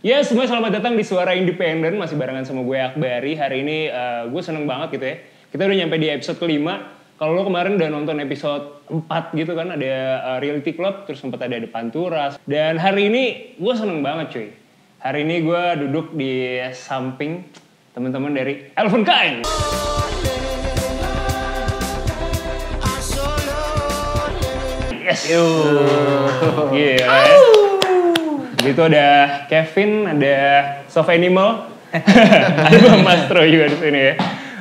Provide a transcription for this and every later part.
Ya, semua selamat datang di Suara Independen, masih barengan sama gue Akbari. Hari ini gue seneng banget gitu ya. Kita udah nyampe di episode kelima. Kalau lo kemarin udah nonton episode 4 gitu kan, ada Reality Club, terus sempat ada Panturas. Dan hari ini gue seneng banget cuy. Hari ini gue duduk di samping teman-teman dari Elven Kind. Yes. Gila. Gitu ada Kevin, ada Soft Animal, ada Bang Mastro juga di sini ya.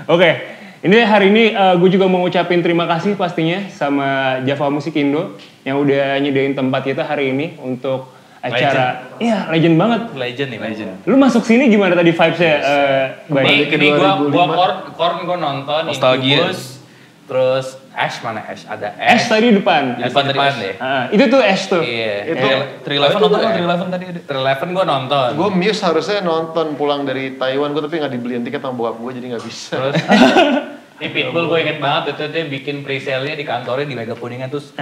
Oke, ini hari ini gue juga mau ngucapin terima kasih pastinya sama Java Musik Indo yang udah nyediain tempat kita hari ini untuk acara. Iya, legend banget. Legend. Lu masuk sini gimana tadi vibes-nya? Ini gua Korn gua nonton Incubus, terus Ash mana Ash? Ada Ash tadi depan. Di depan deh. Itu tuh Ash tuh. Iya. Itu 311 nonton kan? 311 tadi ada. 311 gua nonton. Gue Muse harusnya nonton pulang dari Taiwan, gue tapi nggak dibeliin tiket sama bokap gue jadi nggak bisa. Terus ini Pitbull gue inget banget itu dia bikin pre-sale-nya di kantornya di Mega Kuningan terus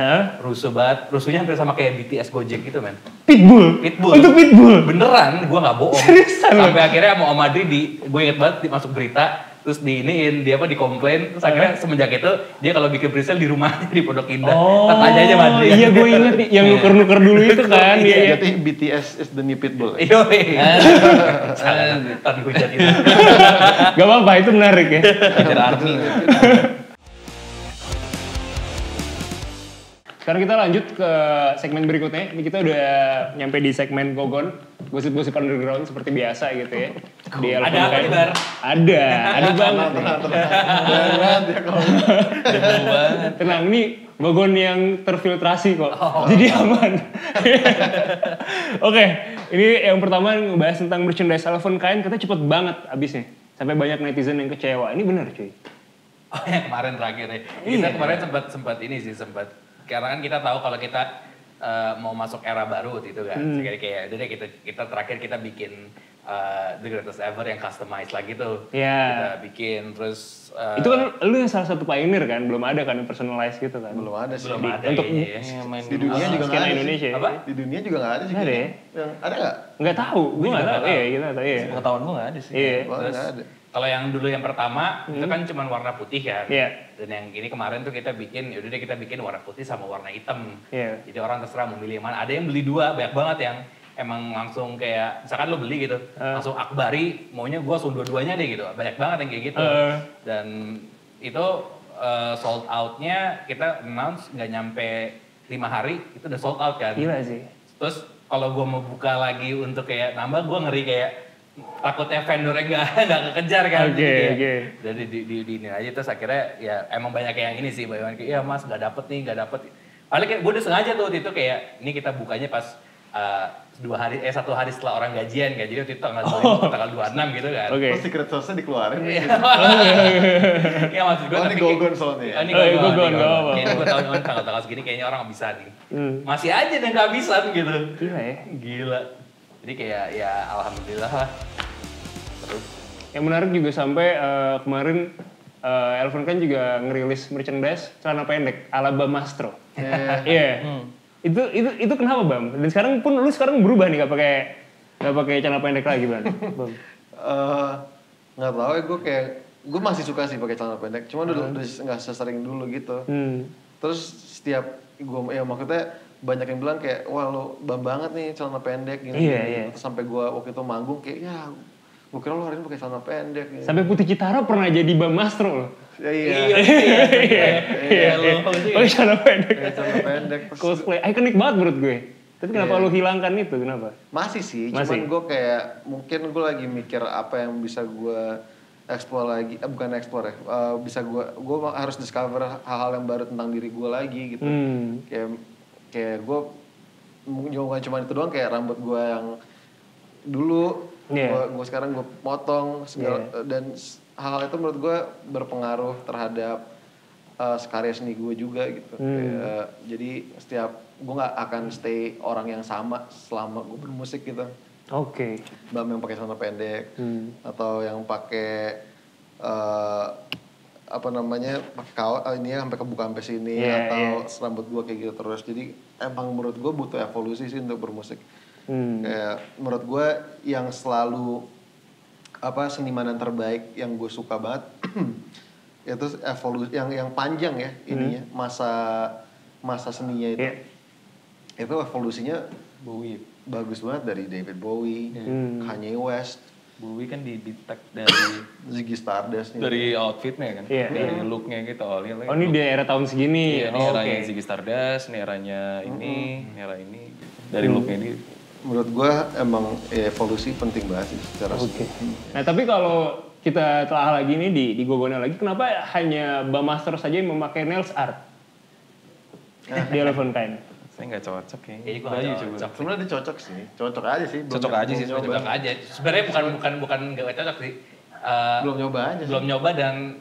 rusuh banget. Rusuhnya hampir sama kayak BTS Gojek gitu men. Pitbull. Untuk Pitbull. Beneran, gue nggak bohong. Seriusan. Sampai akhirnya sama Om Adri gue inget banget masuk berita terus diiniin dia dikomplain terus akhirnya semenjak itu dia kalau bikin pre-sale di rumahnya di Pondok Indah. Tanya aja Madri. Iya gue inget nih yang nuker-nuker dulu itu kan. Iya. Jadi BTS is the new Pitbull. Iya. Salah tadi hujat itu. Gak apa-apa itu menarik ya. Kejar army. Sekarang kita lanjut ke segmen berikutnya. Ini kita udah nyampe di segmen Gogon, gosip-gosip underground seperti biasa gitu ya. Di Ada apa nih Bar? Ada banget. Tenang, nih Gogon yang terfiltrasi kok. Jadi aman. Oke, ini yang pertama ngebahas tentang merchandise Elven Kind, katanya cepet banget abisnya. Sampai banyak netizen yang kecewa. Ini benar cuy. Oh yang kemarin terakhir ya. Kita kemarin sempat ini sih karena kan kita tahu kalau kita mau masuk era baru gitu kan. Sekali kayak udah deh kita terakhir kita bikin The Greatest Ever yang customized lagi tuh. Kita bikin terus itu kan lu yang salah satu pioneer kan, belum ada kan yang personalized gitu kan. Belum ada sih. Untuk di dunia juga nggak ada Indonesia. Apa? Di dunia juga nggak ada sih. Ada ya? Yang ada nggak? Nggak tahu, gue nggak tahu. Iya, kita tahu. Iya. Pengetahuan gue nggak ada sih. Iya. Nggak ada. Kalau yang dulu yang pertama itu kan cuma warna putih kan. Iya. Dan yang ini kemarin tuh kita bikin, yaudah deh kita bikin warna putih sama warna hitam. Iya. Jadi orang terserah mau milih yang mana. Ada yang beli dua, banyak banget yang emang langsung kayak, misalkan lo beli gitu, langsung Akbari, maunya gue langsung dua-duanya deh gitu. Banyak banget yang kayak gitu. Dan itu sold out-nya kita announce nggak nyampe 5 hari, itu udah sold out kan. Gila sih. Terus kalau gue mau buka lagi untuk kayak nambah, gue ngeri kayak takutnya vendornya nggak kekejar kan. Oke. Jadi di ini aja terus akhirnya ya emang banyak yang ini sih, banyak kayak iya mas nggak dapet. Paling kayak gue udah sengaja tuh waktu itu kayak ini kita bukanya pas 1 hari setelah orang gajian jadi waktu itu tanggal 26 gitu kan. Oke. Terus secret sauce-nya dikeluarin. Iya maksud gue. Ini Gogon soalnya. Ini Gogon, nggak apa-apa. Kayaknya gue tahu tanggal segini kayaknya orang nggak bisa nih. Masih aja dan nggak bisa gitu. Gila ya. Gila. Jadi kayak ya alhamdulillah lah. Terus. Yang menarik juga sampai kemarin Elven kan juga ngerilis merchandise celana pendek ala Bam Mastro. Iya. Itu kenapa Bam? Dan sekarang pun lu berubah nih nggak pakai celana pendek lagi Bam. Nggak tahu ya gue masih suka sih pakai celana pendek. Cuma udah nggak sesering dulu gitu. Terus setiap gue ya maksudnya banyak yang bilang kayak wah lo Bam banget nih celana pendek gini. Iya. Terus sampai gue waktu itu manggung kayak ya gue kira lo hari ini pakai celana pendek. Gini. Sampai Putih Citara pernah jadi Bam Mastro loh. Iya. Pakai celana pendek. Celana pendek. Cosplay ikonik banget menurut gue. Tapi kenapa lu hilangkan itu? Kenapa? Masih sih, cuman gue kayak mungkin gue lagi mikir apa yang bisa gue explore lagi, bukan explore ya, bisa gue harus discover hal-hal yang baru tentang diri gue lagi gitu. Kayak gue bukan cuma itu doang, kayak rambut gue yang dulu, gue sekarang gue potong segala, dan hal-hal itu menurut gue berpengaruh terhadap karya seni gue juga gitu. Jadi gue nggak akan stay orang yang sama selama gue bermusik gitu. Oke. Bam yang pakai celana pendek atau yang pakai pakai kaos ini sampai kebuka sampai sini atau rambut gue kayak gitu terus. Jadi emang menurut gue butuh evolusi sih untuk bermusik. Kayak menurut gue yang selalu seniman yang terbaik yang gue suka banget itu evolusi yang panjang ya ininya masa seninya itu. Itu evolusinya Bowie bagus banget dari David Bowie, Kanye West. Bowie kan di-detect dari Ziggy Stardust dari outfitnya kan, dari looknya gitu. Oh ini di era tahun segini. Iya, ini eranya Ziggy Stardust, ini eranya ini, era ini dari looknya ini. Menurut gue emang evolusi penting banget sih secara Nah tapi kalau kita telah lagi nih di Gogonel lagi, kenapa hanya Bamaster saja yang memakai nails art di Elephantine? Saya nggak cocok ya. Kayaknya gue nggak cocok. sebenarnya dia cocok sih, cocok aja sih. Cocok aja sih, Cocok aja. Sebenarnya bukan nggak cocok sih. Belum nyoba aja. Belum nyoba dan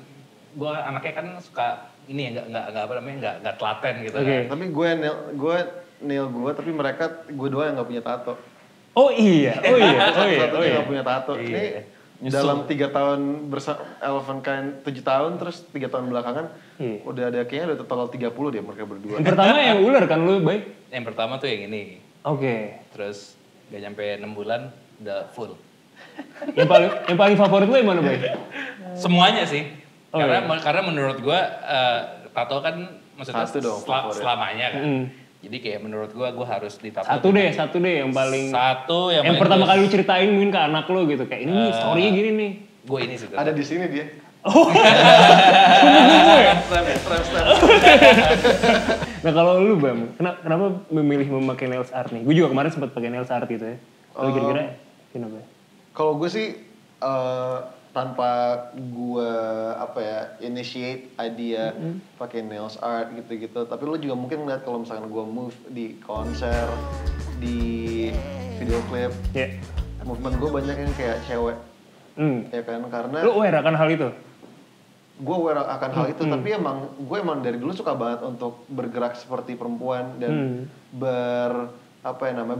gue anaknya kan suka ini ya nggak telaten gitu. Oke. Kan. Tapi gue nail gue, tapi mereka gue doang yang nggak punya tato. Oh iya. Satu-satunya nggak punya tato. Ini dalam 3 tahun bersama Elephantine 7 tahun, terus 3 tahun belakangan udah ada kayaknya udah total 30 dia mereka berdua. Yang pertama yang ular kan lu, Bay? Yang pertama tuh yang ini. Oke. Terus gak nyampe 6 bulan udah full. Yang paling favorit lu yang mana, Bay? Semuanya sih. Karena menurut gua tato kan maksudnya selamanya kan. Jadi kayak menurut gua harus ditato. Satu deh yang paling. Yang gua, pertama kali lu ceritain mungkin ke anak lu gitu kayak ini nih story-nya gini nih. Gue ini sih. Ada di sini dia. Nah kalau lu Bam, kenapa memilih memakai nails art nih? Gue juga kemarin sempat pakai nails art gitu ya. Lu kira-kira kenapa? Kalau gue sih tanpa gue initiate idea pakai nails art gitu-gitu. Tapi lu juga mungkin ngeliat kalau misalkan gue move di konser, di video klip, movement gue banyak yang kayak cewek, ya kan? Karena lu aware akan hal itu? Gue aware akan hal itu, tapi gue emang dari dulu suka banget untuk bergerak seperti perempuan dan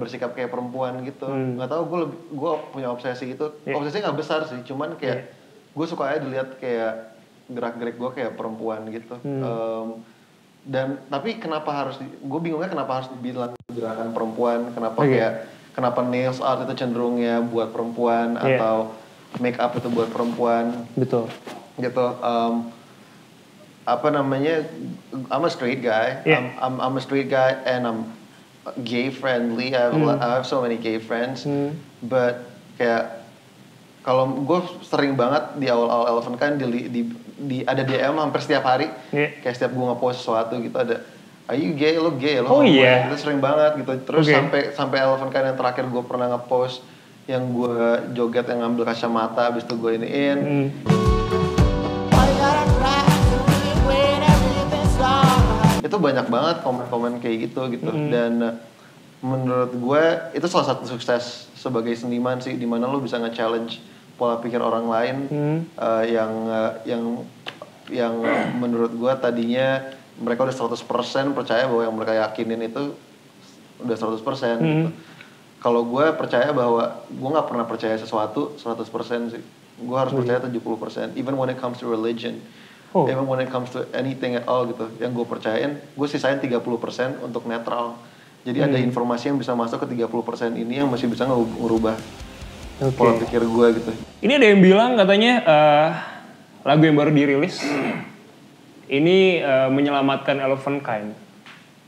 bersikap kayak perempuan gitu. Nggak tahu gue punya obsesi itu. Obsesi nggak besar sih, cuman kayak gue suka aja dilihat kayak gerak-gerik gue kayak perempuan gitu. Dan tapi gue bingungnya kenapa harus dibilang gerakan perempuan? Kenapa nails art itu cenderungnya buat perempuan atau make up itu buat perempuan? Betul. Gitu. I'm a straight guy. I'm a straight guy and I'm gay friendly. I have so many gay friends. But kayak kalau gue sering banget di awal-awal Elephantine ada DM hampir setiap hari. Kayak setiap gue nge-post sesuatu gitu ada, are you gay? Lo gay? Lo itu sering banget gitu. Terus sampai Elephantine yang terakhir gue pernah nge-post yang gue joget yang ngambil kacamata abis itu gue iniin. Itu banyak banget komen-komen kayak gitu. Dan menurut gue itu salah satu sukses sebagai seniman sih, dimana lo bisa nge-challenge pola pikir orang lain yang menurut gue tadinya mereka udah 100% percaya bahwa yang mereka yakinin itu udah 100% gitu. Kalau gue percaya bahwa gue nggak pernah percaya sesuatu 100% sih. Gue harus percaya 70%, even when it comes to religion. Even when it comes to anything at all gitu. Yang gue percayain, gue sisain 30% untuk netral. Jadi ada informasi yang bisa masuk ke 30% ini yang masih bisa ngerubah pola pikir gue gitu. Ini ada yang bilang katanya lagu yang baru dirilis ini menyelamatkan Elephantine.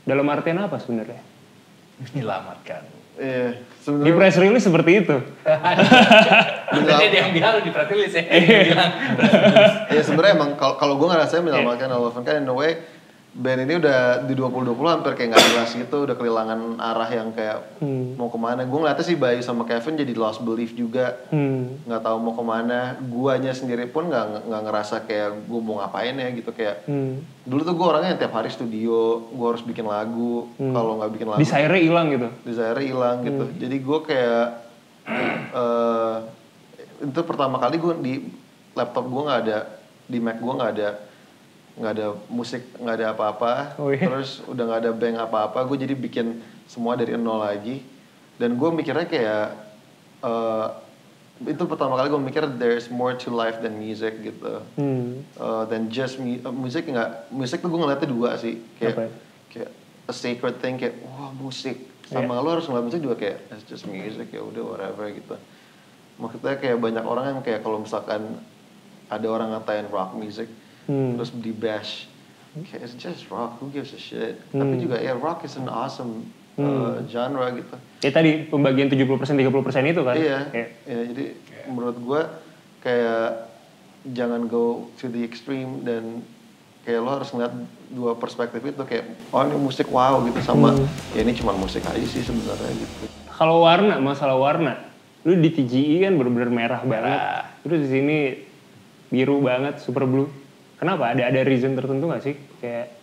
Dalam artian apa sebenarnya? Menyelamatkan. Iya, di press release seperti itu. Berarti dia yang bilang di press release ya. Ya sebenarnya emang kalau gue ngerasain menyelamatkan Elephantine in a way, band ini udah di 2020 hampir kayak nggak jelas gitu, udah kehilangan arah yang kayak mau kemana. Gue ngeliatnya sih Bayu sama Kevin jadi lost belief juga, nggak tahu mau kemana. Guanya sendiri pun nggak ngerasa kayak gue mau ngapain ya gitu kayak. Dulu tuh gue orangnya yang tiap hari studio, gue harus bikin lagu. Kalau nggak bikin lagu, desire-nya hilang gitu. Desire-nya hilang gitu. Jadi gue kayak itu pertama kali gue di laptop gue nggak ada, di Mac gue nggak ada musik, nggak ada apa-apa. Terus udah nggak ada bank apa-apa, gue jadi bikin semua dari nol lagi. Dan gue mikirnya kayak itu pertama kali gue mikir there's more to life than music gitu. Dan just musik tuh gue ngeliatnya dua sih, kayak a sacred thing kayak wah musik. Sama lo harus ngeliat musik juga kayak it's just music ya udah whatever gitu. Maksudnya kayak banyak orang yang kayak kalau misalkan ada orang ngatain rock music terus di bash kayak it's just rock, who gives a shit. Tapi juga ya rock is an awesome genre gitu. Ya tadi pembagian 70% 30% itu kan. Iya. Jadi menurut gue kayak jangan go to the extreme dan kayak lo harus ngeliat dua perspektif itu kayak oh ini musik wow gitu sama ya ini cuma musik aja sih sebenarnya gitu. Kalau masalah warna, lu di TGI kan bener-bener merah banget. Terus di sini biru banget, super blue. Kenapa? Ada reason tertentu nggak sih? Kayak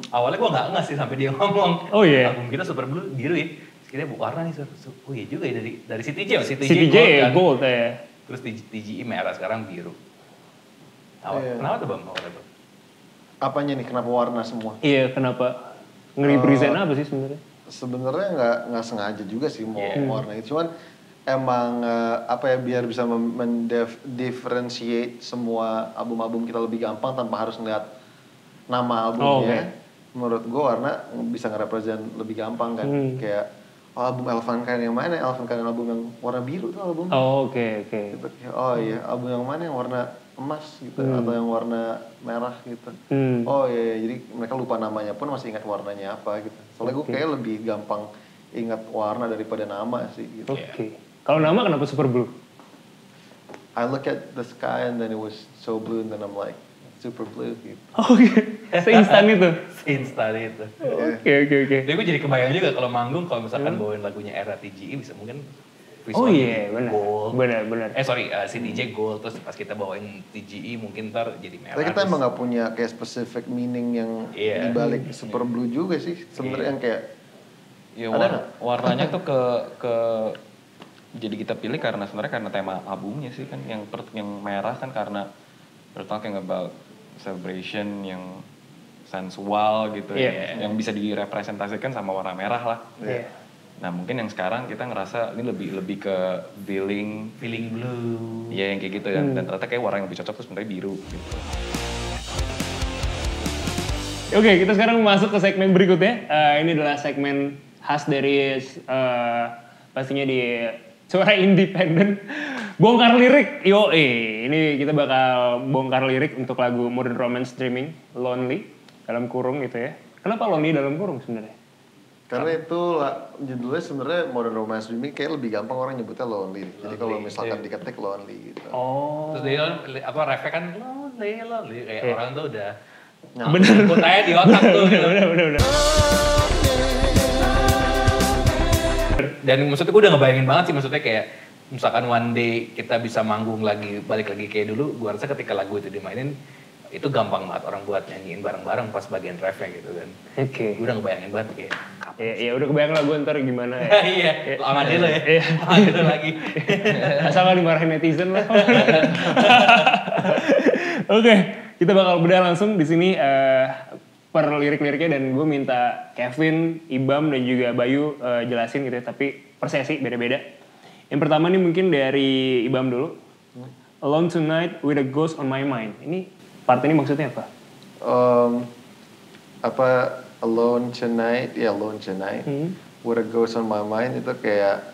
awalnya gue nggak sih sampai dia ngomong. Oh iya. Album kita super blue biru ya. Kita warna nih oh iya juga ya dari CTJ CTJ gold kan? Ya. Terus TGI merah sekarang biru. Kenapa tuh Bang? Apanya nih? Kenapa warna semua? Iya, kenapa? Nge-represent apa sih sebenarnya? Sebenarnya nggak sengaja juga sih mau warna itu, cuman emang biar bisa differentiate semua album-album kita lebih gampang tanpa harus ngeliat nama albumnya. Menurut gue warna bisa nge-represent lebih gampang kan. Kayak album Elephant Kind yang mana? Elephant Kind album yang warna biru tuh album. Oke. Gitu. Oh iya, album yang mana yang warna emas gitu atau yang warna merah gitu. Oh iya, jadi mereka lupa namanya pun masih ingat warnanya apa gitu. Soalnya gue kayak lebih gampang ingat warna daripada nama sih gitu. Oke. Kalau nama kenapa super blue? I look at the sky and then it was so blue and then I'm like super blue gitu. Seinstan itu. Seinstan itu. Oke. Jadi gue jadi kebayang juga kalau manggung kalau misalkan bawain lagunya era TGI bisa mungkin benar. CTJ Gold terus pas kita bawain TGI mungkin ntar jadi merah. Tapi kita emang nggak punya kayak specific meaning yang dibalik super blue juga sih. Sebenarnya yang kayak warnanya tuh ke jadi kita pilih karena sebenarnya karena tema albumnya sih kan yang merah kan karena we're talking about celebration yang sensual gitu yang bisa direpresentasikan sama warna merah lah. Nah mungkin yang sekarang kita ngerasa ini lebih ke feeling blue. Iya yang kayak gitu dan ternyata kayak warna yang lebih cocok tuh sebenarnya biru gitu. Oke, kita sekarang masuk ke segmen berikutnya. Ini adalah segmen khas dari pastinya di Suara Independen. Bongkar lirik. Ini kita bakal bongkar lirik untuk lagu Modern Romance Dreaming, Lonely dalam kurung gitu ya. Kenapa Lonely dalam kurung sebenarnya? Karena itu judulnya sebenarnya Modern Romance Dreaming kayak lebih gampang orang nyebutnya lonely. Jadi kalau misalkan diketik lonely gitu. Terus dia refnya kan lonely kayak orang tuh udah bener. Kutanya di otak tuh gitu. Bener. Dan maksudnya gue udah ngebayangin banget sih maksudnya kayak misalkan one day kita bisa manggung lagi balik lagi kayak dulu, gue rasa ketika lagu itu dimainin itu gampang banget orang buat nyanyiin bareng-bareng pas bagian refnya gitu kan. Gue udah ngebayangin banget kayak. Ya udah kebayang lah gue ntar gimana ya. Iya, sama dia lo ya. Sama dia lagi. Asal gak dimarahin netizen lah. Oke, kita bakal bedah langsung di sini per lirik-liriknya dan gue minta Kevin, Ibam dan juga Bayu jelasin gitu ya, tapi per sesi beda-beda. Yang pertama nih mungkin dari Ibam dulu. Alone tonight with a ghost on my mind. Ini part ini maksudnya apa? Alone tonight with a ghost on my mind itu kayak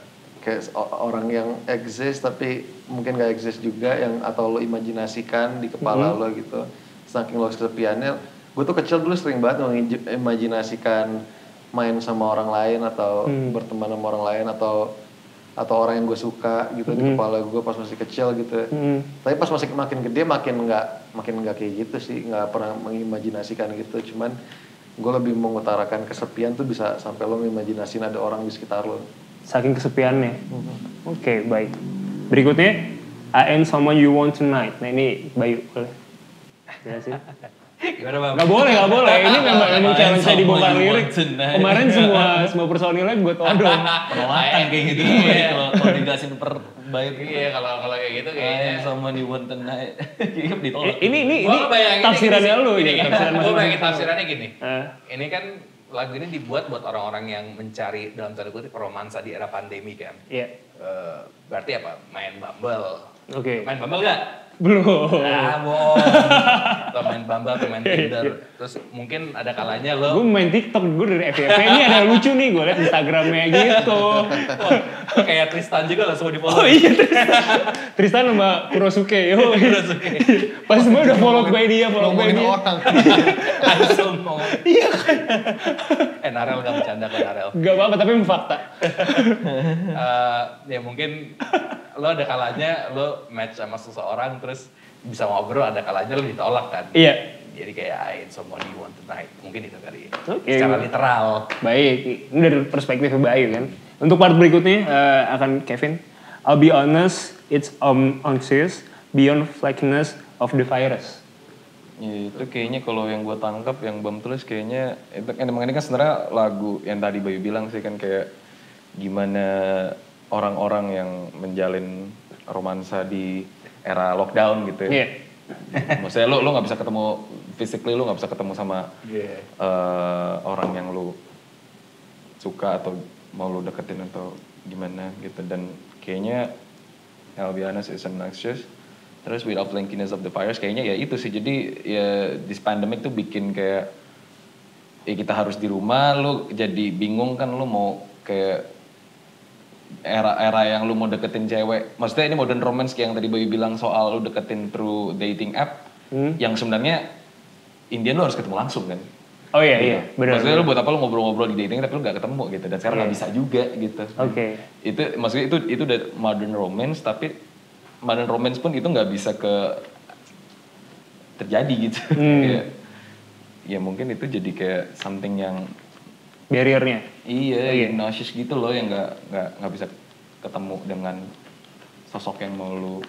orang yang exist tapi mungkin gak exist juga yang atau lo imajinasikan di kepala lo gitu. Saking lo kesepiannya, gue tuh kecil dulu sering banget mengimajinasikan main sama orang lain atau berteman sama orang lain atau orang yang gue suka gitu di kepala gue pas masih kecil gitu. Tapi pas makin gede makin nggak kayak gitu sih, nggak pernah mengimajinasikan gitu. Cuman gue lebih mengutarakan kesepian tuh bisa sampai lo mengimajinasiin ada orang di sekitar lo. Saking kesepiannya. Oke, baik. Berikutnya I am someone you want tonight. Nah ini Bayu boleh. Jelasin. Gimana Bang? Gak boleh. Ini memang challenge saya dibongkar lirik. Kemarin semua personilnya gue todong. Penolakan kayak gitu. Kalau dijelasin per Bayu. Iya, kalau kayak gitu kayaknya. Sama di want tonight. Ditolak. Ini tafsirannya lu ya. Gue bayangin tafsirannya gini. Ini kan lagu ini dibuat buat orang-orang yang mencari dalam tanda kutip romansa di era pandemi kan. Iya. Berarti apa? Main Bumble, Oke. Main Bumble nggak? Belum. Ah, bohong. Atau main Bumble, atau main Tinder. Terus mungkin ada kalanya lo... Gue main TikTok, gue dari FYP, ini ada yang lucu nih, gue liat Instagramnya gitu. Wah, kayak Tristan juga langsung di follow. Oh iya Tristan sama Kurosuke, yo. Pas semua udah follow by dia, follow by dia. orang. Langsung ngomong. Iya kan. Narel gak bercanda kan Narel. Gak apa-apa, tapi fakta. Ya mungkin lo ada kalanya lo match sama seseorang terus bisa ngobrol, ada kalanya lo ditolak kan. Iya. Jadi kayak I ain't someone you want tonight. Mungkin itu kali. Oke. Secara literal. Baik, ini dari perspektif Bayu kan. Untuk part berikutnya akan Kevin. I'll be honest, it's anxious beyond flakiness of the virus. Ya, itu kayaknya kalau yang gue tangkap yang Bam tulis kayaknya emang ini kan sebenarnya lagu yang tadi Bayu bilang sih kan kayak gimana orang-orang yang menjalin romansa di era lockdown gitu ya. Iya. Maksudnya lo nggak bisa ketemu physically, lo nggak bisa ketemu sama orang yang lo suka atau mau lo deketin atau gimana gitu. Dan kayaknya I'll be honest it's anxious. Terus without flakiness of the virus kayaknya ya itu sih. Jadi ya this pandemic tuh bikin kayak ya kita harus di rumah, lo jadi bingung kan lo mau kayak era yang lu mau deketin cewek, maksudnya ini modern romance kayak yang tadi Bayu bilang soal lu deketin through dating app, yang sebenarnya Indian lu harus ketemu langsung kan. Oh iya, benar. Maksudnya lu buat apa lu ngobrol-ngobrol di dating tapi lu gak ketemu gitu, dan sekarang gak bisa juga gitu. Oke. Itu maksudnya itu udah modern romance, tapi modern romance pun itu gak bisa terjadi gitu. Ya mungkin itu jadi kayak something yang barrier-nya. Iya, nauseous gitu loh yang nggak bisa ketemu dengan sosok yang mau lu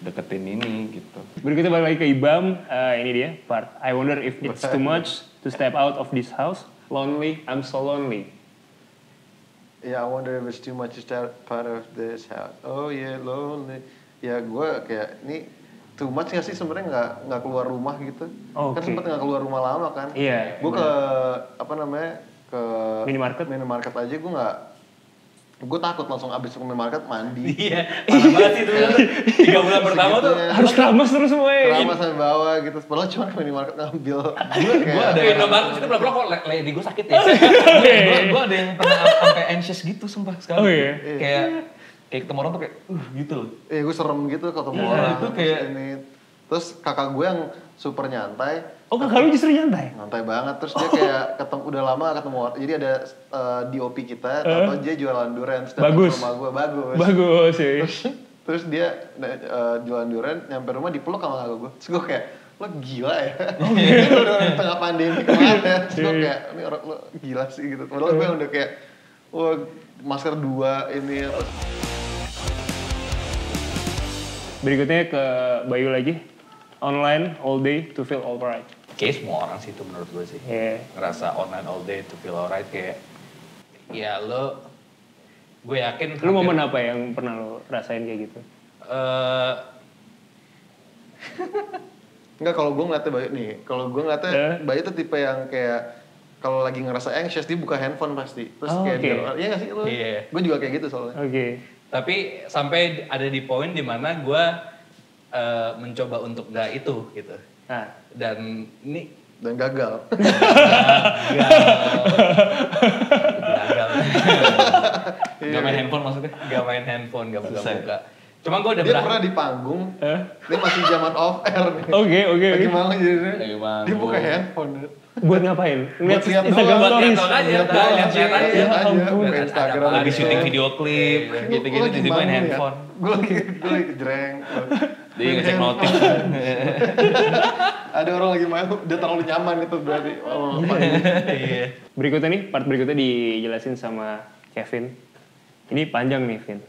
deketin ini gitu. Berikutnya balik lagi ke Ibam, ini dia part. I wonder if it's too much to step out of this house. Lonely, I'm so lonely. Yeah, I wonder if it's too much to step out of this house. Oh yeah, lonely. Ya gue kayak ini too much nggak sih sebenarnya nggak keluar rumah gitu. Oh, kan okay. sempet nggak keluar rumah lama kan. Iya. Gue ke apa namanya ke minimarket aja gue takut langsung abis ke minimarket mandi. Iya, parah banget itu. 3 bulan pertama tuh harus keramas terus semuanya. Keramas sampai bawah gitu. Padahal cuma ke minimarket ngambil. Gue ada yang Indomaret itu berapa kok lady gue sakit ya. Gue ada yang pernah sampai anxious gitu sumpah sekali. Oh iya. Kayak ketemu orang tuh kayak gitu loh. Iya, gue serem gitu ketemu orang. Itu kayak ini. Terus kakak gue yang super nyantai. Oh, kakak lu justru nyantai? Nyantai banget. Terus dia kayak ketemu udah lama gak ketemu orang. Jadi ada DOP kita, atau dia jualan durian. Terus datang ke rumah gue, bagus ya. Terus dia jualan durian, nyampe rumah dipeluk sama kakak gue. Terus gue kayak, lo gila ya? Ini udah tengah pandemi kemarin. Terus gue kayak, ini orang lo gila sih gitu. Padahal gue udah kayak, wah masker 2 ini apa. Berikutnya ke Bayu lagi. Online all day to feel alright. Kayak semua orang sih itu menurut gue sih. Ngerasa online all day to feel alright kayak ya lo, gue yakin. Lu momen apa yang pernah lo rasain kayak gitu? Enggak, kalau gue ngeliatnya Bayu nih, Bayu tuh tipe yang kayak kalau lagi ngerasa anxious dia buka handphone pasti. Terus kayak iya nggak sih lo? Iya. Gue juga kayak gitu soalnya. Oke. Tapi sampai ada di poin dimana gue mencoba untuk nggak itu gitu. Dan gagal. Gagal. Gak main handphone maksudnya? Gak main handphone, gak buka-buka. Cuma gue udah dia pernah di panggung. Ini masih zaman off air nih. Oke. Lagi malam jadi dia buka handphone. Buat ngapain? Lihat Instagram stories. Lihat ampun. Instagram lagi syuting video klip, gitu-gitu jadi main handphone. Gue lagi jreng. Dia ngecek notif. Ada orang lagi main, dia terlalu nyaman itu berarti. Berikutnya nih, part berikutnya dijelasin sama Kevin. Ini panjang nih, Vin.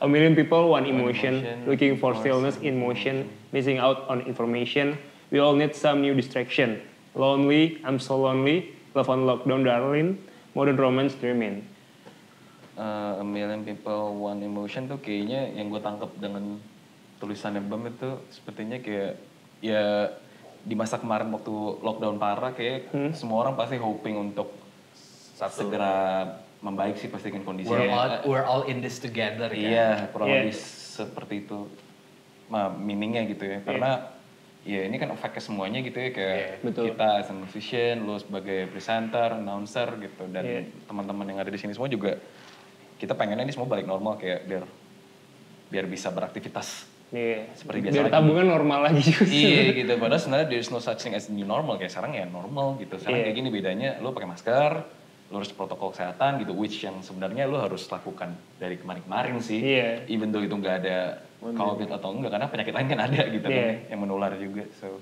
A million people want emotion, looking for stillness in motion, missing out on information. We all need some new distraction. Lonely, I'm so lonely. Love on lockdown, darling. Modern romance dreaming. A million people want emotion tuh kayaknya yang gue tangkap dengan tulisannya Bam itu sepertinya kayak ya di masa kemarin waktu lockdown parah kayak semua orang pasti hoping untuk segera membaik sih pastikan kondisinya. We're all in this together kan. Iya, kurang lebih seperti itu meaningnya gitu ya. Karena ya ini kan efeknya semuanya gitu ya, kayak kita as a musician, lo sebagai presenter, announcer gitu, dan teman-teman yang ada di sini semua juga kita pengennya ini semua balik normal kayak biar bisa beraktivitas seperti biasa biar lagi. tabungan normal lagi juga. Iya gitu, padahal sebenarnya there's no such thing as new normal, kayak sekarang ya normal gitu. Sekarang kayak gini bedanya, lo pakai masker, lo harus protokol kesehatan gitu, which yang sebenarnya lo harus lakukan dari kemarin-kemarin sih. Even though itu nggak ada COVID atau enggak, karena penyakit lain kan ada gitu kan yang menular juga. So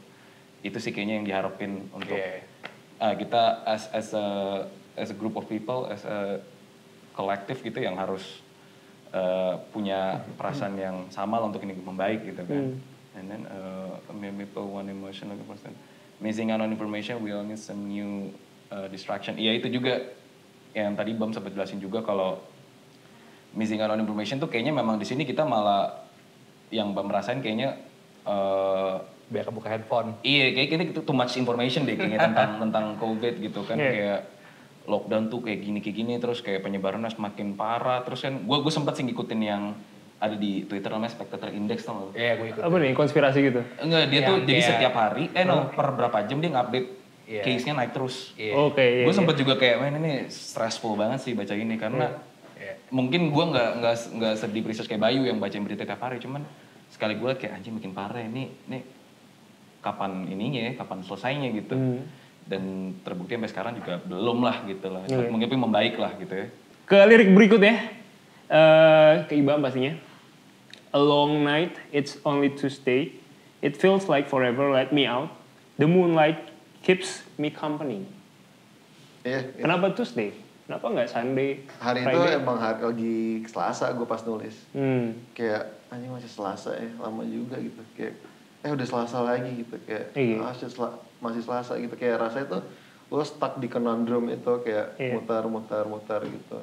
itu sih kayaknya yang diharapin untuk kita as a group of people, as a collective gitu yang harus punya perasaan yang sama lah untuk ini membaik gitu kan. And then maybe people one emotion like a person missing out on information, we all need some new distraction. Iya itu juga yang tadi Bam sempat jelasin juga kalau missing out on information tuh kayaknya memang di sini kita malah yang Bam rasain kayaknya biar kebuka handphone. Iya, kayak itu too much information deh kayaknya tentang COVID gitu kan. Kayak lockdown tuh kayak gini terus kayak penyebarannya semakin parah. Terus kan gue sempat sih ngikutin yang ada di Twitter namanya Spectator Index tau gak? Iya, gue ikut. Apa nih, konspirasi gitu? Enggak, dia tuh jadi setiap hari, per berapa jam dia ngupdate case-nya naik terus. Gue sempat juga kayak, ini stressful banget sih baca ini karena mungkin gue nggak sedih research kayak Bayu yang baca berita tiap hari, cuman sekali gue kayak anjing makin parah ini kapan ininya ya, kapan selesainya gitu. Dan terbukti sampai sekarang juga belum lah gitu lah. Mungkin membaik lah gitu ya. Ke lirik berikut ya, ke Ibam pastinya. A long night, it's only Tuesday. It feels like forever, let me out. The moonlight keeps me company. Kenapa Tuesday? Kenapa nggak Sunday? Hari Friday? itu emang lagi Selasa gue pas nulis. Kayak anjing masih Selasa ya, lama juga gitu. Kayak udah Selasa lagi gitu. Kayak masih Selasa gitu. Kayak rasanya tuh lo stuck di conundrum itu kayak muter gitu.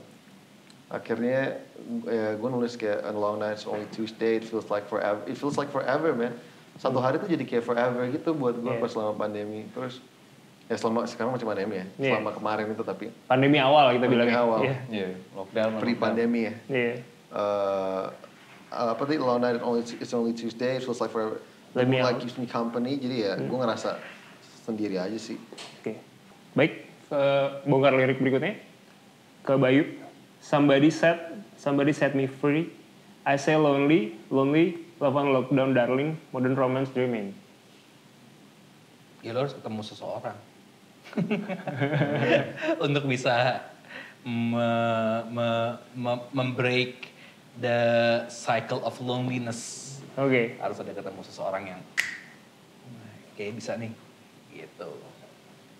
Akhirnya ya gue nulis kayak a long night only Tuesday, it feels like forever. It feels like forever man. Satu hari tuh jadi kayak forever gitu buat gue pas selama pandemi. Terus ya sekarang masih pandemi ya, selama kemarin itu tapi pandemi awal kita bilang awal, lockdown pre-pandemi ya. Apa tadi long night it's only Tuesday, it feels like forever. Let me keeps me company, jadi ya gue ngerasa sendiri aja sih. Baik, bongkar lirik berikutnya ke Bayu. Somebody set me free. I say lonely, love on lockdown darling, modern romance dreaming. Ya lo harus ketemu seseorang. Untuk bisa membreak the cycle of loneliness. Harus ada ketemu seseorang yang kayak bisa nih gitu.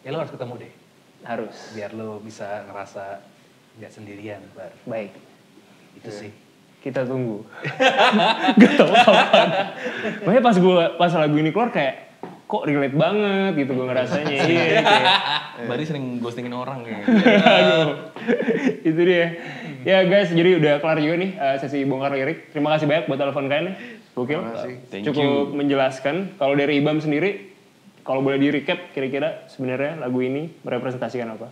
Ya lo harus ketemu deh. Harus. Biar lo bisa ngerasa gak sendirian, Bar. Baik. Itu sih. Kita tunggu. Gak tau kapan. Makanya pas lagu ini keluar kayak kok relate banget gitu gue ngerasanya. Bari sering ghostingin orang kayak. Aduh. Itu dia. Ya guys, jadi udah kelar juga nih sesi bongkar lirik. Terima kasih banyak buat telepon kalian. Gokil. Cukup menjelaskan. Kalau dari Ibam sendiri, kalau boleh di recap kira-kira sebenarnya lagu ini merepresentasikan apa?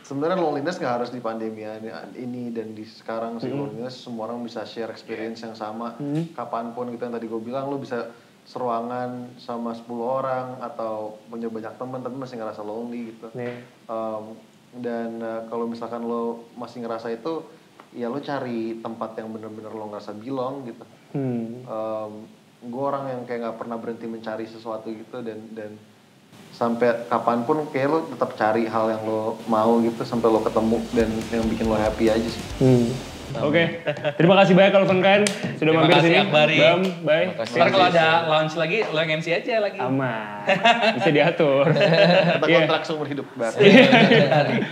Sebenarnya loneliness nggak harus di pandemi ini dan di sekarang sih loneliness semua orang bisa share experience yang sama kapanpun gitu yang tadi gue bilang lo bisa seruangan sama 10 orang atau punya banyak teman tapi masih ngerasa lonely gitu. Dan kalau misalkan lo masih ngerasa itu ya lo cari tempat yang benar-benar lo ngerasa belong gitu. Gue orang yang kayak nggak pernah berhenti mencari sesuatu gitu dan sampai kapanpun kayak lo tetap cari hal yang lo mau gitu sampai lo ketemu dan yang bikin lo happy aja sih. Oke. Terima kasih banyak kalau kalian sudah mampir sini. Bam, bye. Ntar kalau ada launch lagi, lo yang MC aja lagi. Aman. Bisa diatur. Kita kontrak seumur hidup baru.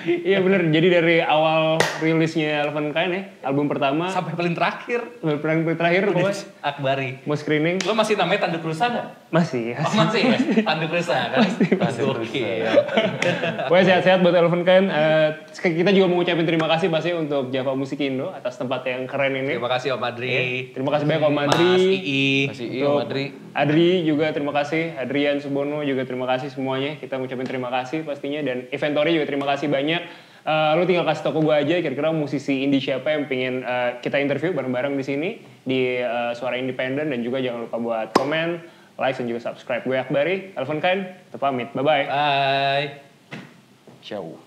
Iya bener. Jadi dari awal rilisnya Elephant Kind ya, album pertama sampai paling terakhir. Paling terakhir pokoknya Akbari. Mau screening. Lo masih namanya Tanduk Rusa nggak? Masih. Oh masih ya? Tanduk Rusa kan? Oke. Pokoknya sehat-sehat buat Elephant Kind. Kita juga mau ucapin terima kasih pasti untuk Java Musik Indo atas tempat yang keren ini. Terima kasih Om Adri. Terima kasih banyak Om Adri. Mas Ii. Masih Om Adri. Adri juga terima kasih. Adrian Subono juga terima kasih semuanya. Kita ngucapin terima kasih pastinya dan Inventory juga terima kasih banyak. Lu tinggal kasih tau ke gue aja kira-kira musisi indie siapa yang pengen kita interview bareng-bareng di sini di Suara Independen, dan juga jangan lupa buat komen, like, dan juga subscribe. Gue Akbari, Elvan Kain, kita pamit. Bye-bye. Bye. Ciao.